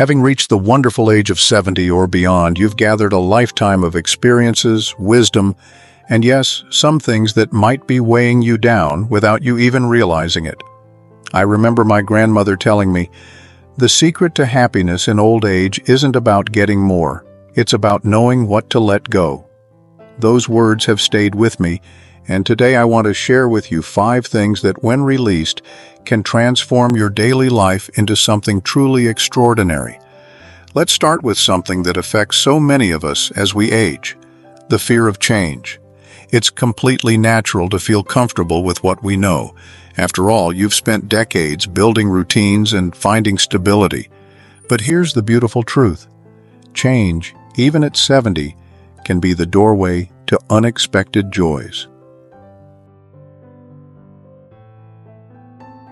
Having reached the wonderful age of 70 or beyond, you've gathered a lifetime of experiences, wisdom, and yes, some things that might be weighing you down without you even realizing it. I remember my grandmother telling me, "The secret to happiness in old age isn't about getting more, it's about knowing what to let go." Those words have stayed with me, and today I want to share with you 5 things that, when released, can transform your daily life into something truly extraordinary. Let's start with something that affects so many of us as we age: the fear of change. It's completely natural to feel comfortable with what we know. After all, you've spent decades building routines and finding stability. But here's the beautiful truth. Change, even at 70, can be the doorway to unexpected joys.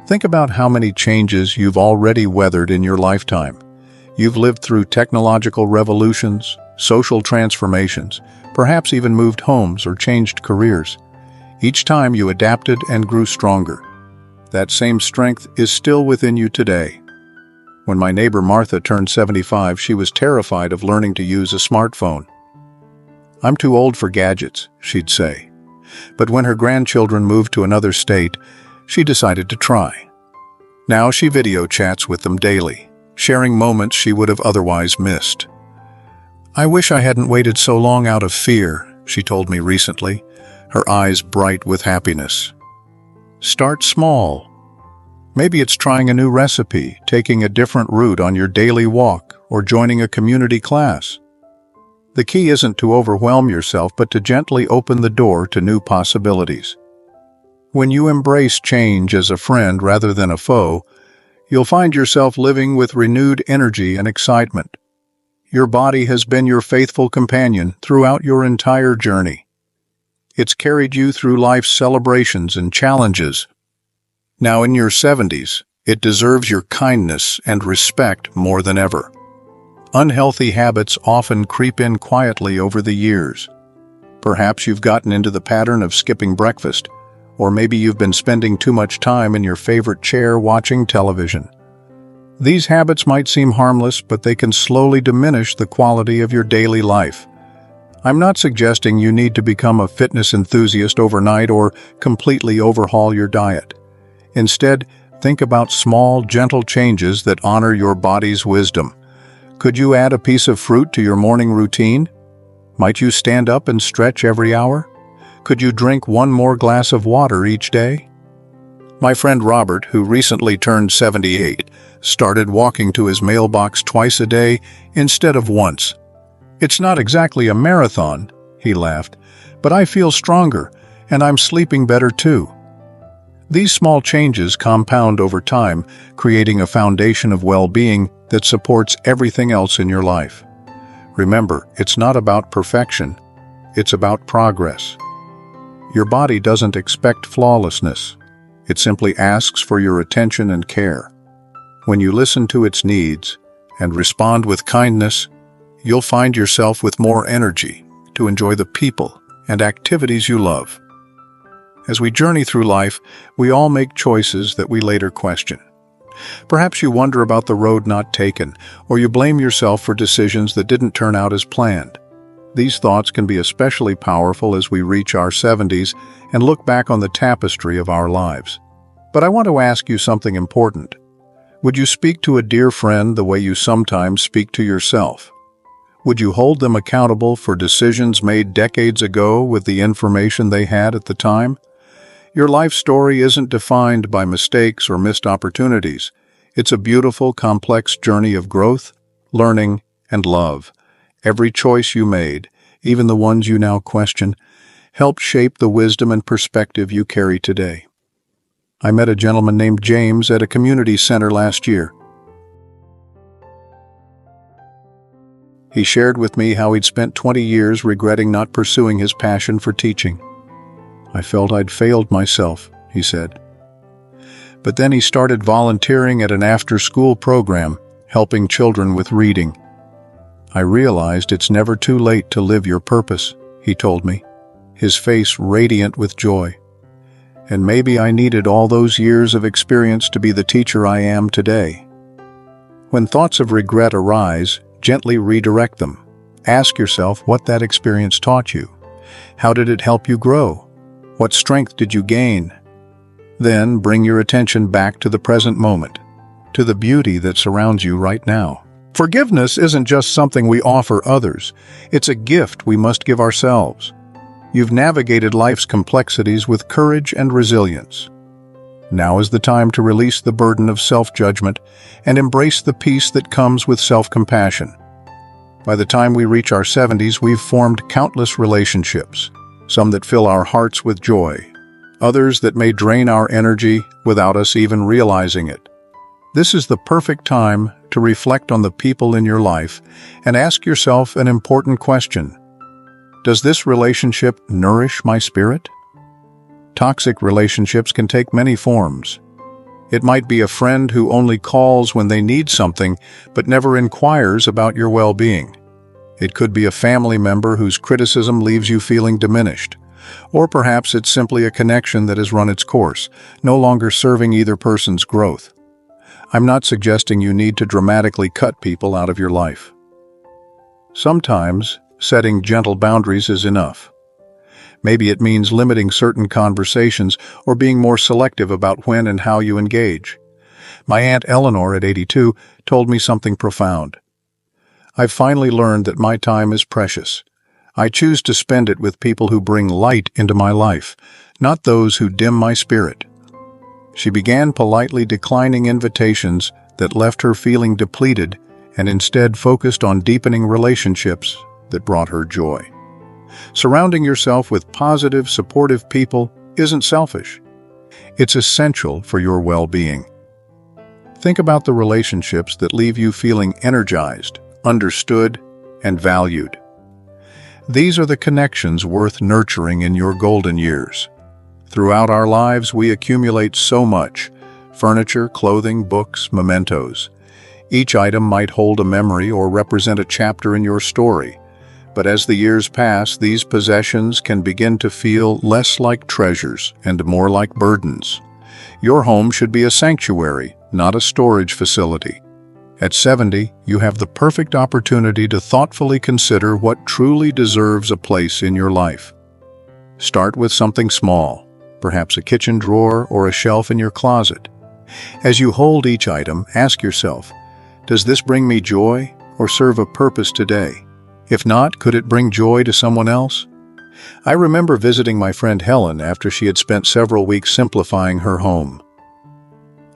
Think about how many changes you've already weathered in your lifetime. You've lived through technological revolutions, social transformations, perhaps even moved homes or changed careers. Each time you adapted and grew stronger. That same strength is still within you today. When my neighbor Martha turned 75, she was terrified of learning to use a smartphone. "I'm too old for gadgets," she'd say. But when her grandchildren moved to another state, she decided to try. Now she video chats with them daily, sharing moments she would have otherwise missed. "I wish I hadn't waited so long out of fear," she told me recently, her eyes bright with happiness. Start small. Maybe it's trying a new recipe, taking a different route on your daily walk, or joining a community class. The key isn't to overwhelm yourself, but to gently open the door to new possibilities. When you embrace change as a friend rather than a foe, you'll find yourself living with renewed energy and excitement. Your body has been your faithful companion throughout your entire journey. It's carried you through life's celebrations and challenges. Now in your 70s, it deserves your kindness and respect more than ever. Unhealthy habits often creep in quietly over the years. Perhaps you've gotten into the pattern of skipping breakfast, or maybe you've been spending too much time in your favorite chair watching television. These habits might seem harmless, but they can slowly diminish the quality of your daily life. I'm not suggesting you need to become a fitness enthusiast overnight or completely overhaul your diet. Instead, think about small, gentle changes that honor your body's wisdom. Could you add a piece of fruit to your morning routine? Might you stand up and stretch every hour? Could you drink one more glass of water each day? My friend Robert, who recently turned 78, started walking to his mailbox twice a day instead of once. "It's not exactly a marathon," he laughed, "but I feel stronger, and I'm sleeping better too." These small changes compound over time, creating a foundation of well-being that supports everything else in your life. Remember, it's not about perfection, it's about progress. Your body doesn't expect flawlessness. It simply asks for your attention and care. When you listen to its needs and respond with kindness, you'll find yourself with more energy to enjoy the people and activities you love. As we journey through life, we all make choices that we later question. Perhaps you wonder about the road not taken, or you blame yourself for decisions that didn't turn out as planned. These thoughts can be especially powerful as we reach our 70s and look back on the tapestry of our lives. But I want to ask you something important. Would you speak to a dear friend the way you sometimes speak to yourself? Would you hold them accountable for decisions made decades ago with the information they had at the time? Your life story isn't defined by mistakes or missed opportunities. It's a beautiful, complex journey of growth, learning, and love. Every choice you made, even the ones you now question, helped shape the wisdom and perspective you carry today. I met a gentleman named James at a community center last year. He shared with me how he'd spent 20 years regretting not pursuing his passion for teaching. "I felt I'd failed myself," he said. But then he started volunteering at an after-school program, helping children with reading. "I realized it's never too late to live your purpose," he told me, his face radiant with joy. "And maybe I needed all those years of experience to be the teacher I am today." When thoughts of regret arise, gently redirect them. Ask yourself what that experience taught you. How did it help you grow? What strength did you gain? Then bring your attention back to the present moment, to the beauty that surrounds you right now. Forgiveness isn't just something we offer others, it's a gift we must give ourselves. You've navigated life's complexities with courage and resilience. Now is the time to release the burden of self-judgment and embrace the peace that comes with self-compassion. By the time we reach our 70s, we've formed countless relationships, some that fill our hearts with joy, others that may drain our energy without us even realizing it. This is the perfect time to reflect on the people in your life and ask yourself an important question. Does this relationship nourish my spirit? Toxic relationships can take many forms. It might be a friend who only calls when they need something but never inquires about your well-being. It could be a family member whose criticism leaves you feeling diminished. Or perhaps it's simply a connection that has run its course, no longer serving either person's growth. I'm not suggesting you need to dramatically cut people out of your life. Sometimes, setting gentle boundaries is enough. Maybe it means limiting certain conversations or being more selective about when and how you engage. My Aunt Eleanor, at 82, told me something profound. I've finally learned that my time is precious. I choose to spend it with people who bring light into my life, not those who dim my spirit. She began politely declining invitations that left her feeling depleted and instead focused on deepening relationships that brought her joy. Surrounding yourself with positive, supportive people isn't selfish. It's essential for your well-being. Think about the relationships that leave you feeling energized, understood, and valued. These are the connections worth nurturing in your golden years. Throughout our lives, we accumulate so much: furniture, clothing, books, mementos. Each item might hold a memory or represent a chapter in your story. But as the years pass, these possessions can begin to feel less like treasures and more like burdens. Your home should be a sanctuary, not a storage facility. At 70, you have the perfect opportunity to thoughtfully consider what truly deserves a place in your life. Start with something small, perhaps a kitchen drawer or a shelf in your closet. As you hold each item, ask yourself, does this bring me joy or serve a purpose today? If not, could it bring joy to someone else? I remember visiting my friend Helen after she had spent several weeks simplifying her home.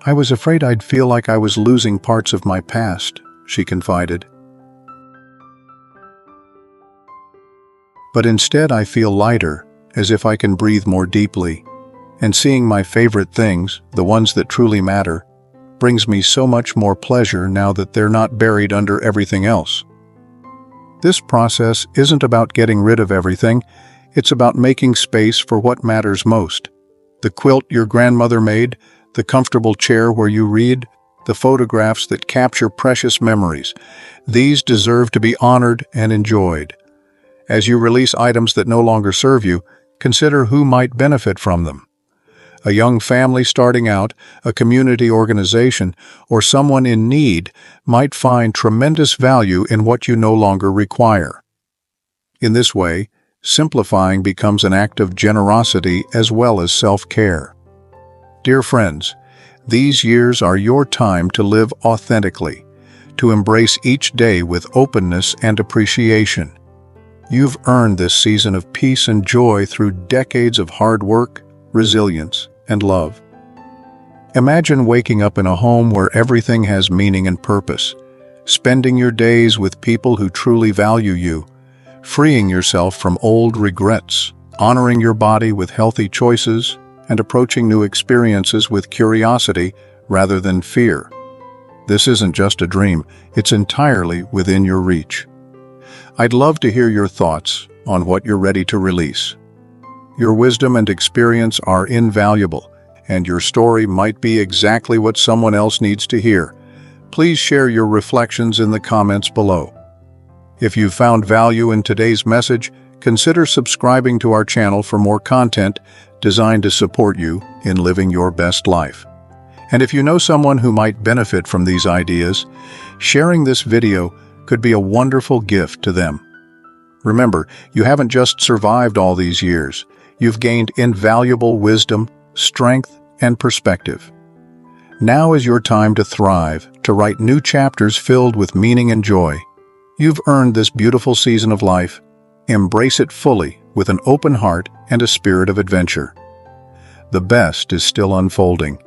I was afraid I'd feel like I was losing parts of my past, she confided. But instead I feel lighter, as if I can breathe more deeply. And seeing my favorite things, the ones that truly matter, brings me so much more pleasure now that they're not buried under everything else. This process isn't about getting rid of everything, it's about making space for what matters most. The quilt your grandmother made, the comfortable chair where you read, the photographs that capture precious memories. These deserve to be honored and enjoyed. As you release items that no longer serve you, consider who might benefit from them. A young family starting out, a community organization, or someone in need might find tremendous value in what you no longer require. In this way, simplifying becomes an act of generosity as well as self-care. Dear friends, these years are your time to live authentically, to embrace each day with openness and appreciation. You've earned this season of peace and joy through decades of hard work, resilience, and love. Imagine waking up in a home where everything has meaning and purpose, spending your days with people who truly value you, freeing yourself from old regrets, honoring your body with healthy choices, and approaching new experiences with curiosity rather than fear. This isn't just a dream, it's entirely within your reach. I'd love to hear your thoughts on what you're ready to release. Your wisdom and experience are invaluable, and your story might be exactly what someone else needs to hear. Please share your reflections in the comments below. If you found value in today's message, consider subscribing to our channel for more content designed to support you in living your best life. And if you know someone who might benefit from these ideas, sharing this video could be a wonderful gift to them. Remember, you haven't just survived all these years. You've gained invaluable wisdom, strength, and perspective. Now is your time to thrive, to write new chapters filled with meaning and joy. You've earned this beautiful season of life. Embrace it fully with an open heart and a spirit of adventure. The best is still unfolding,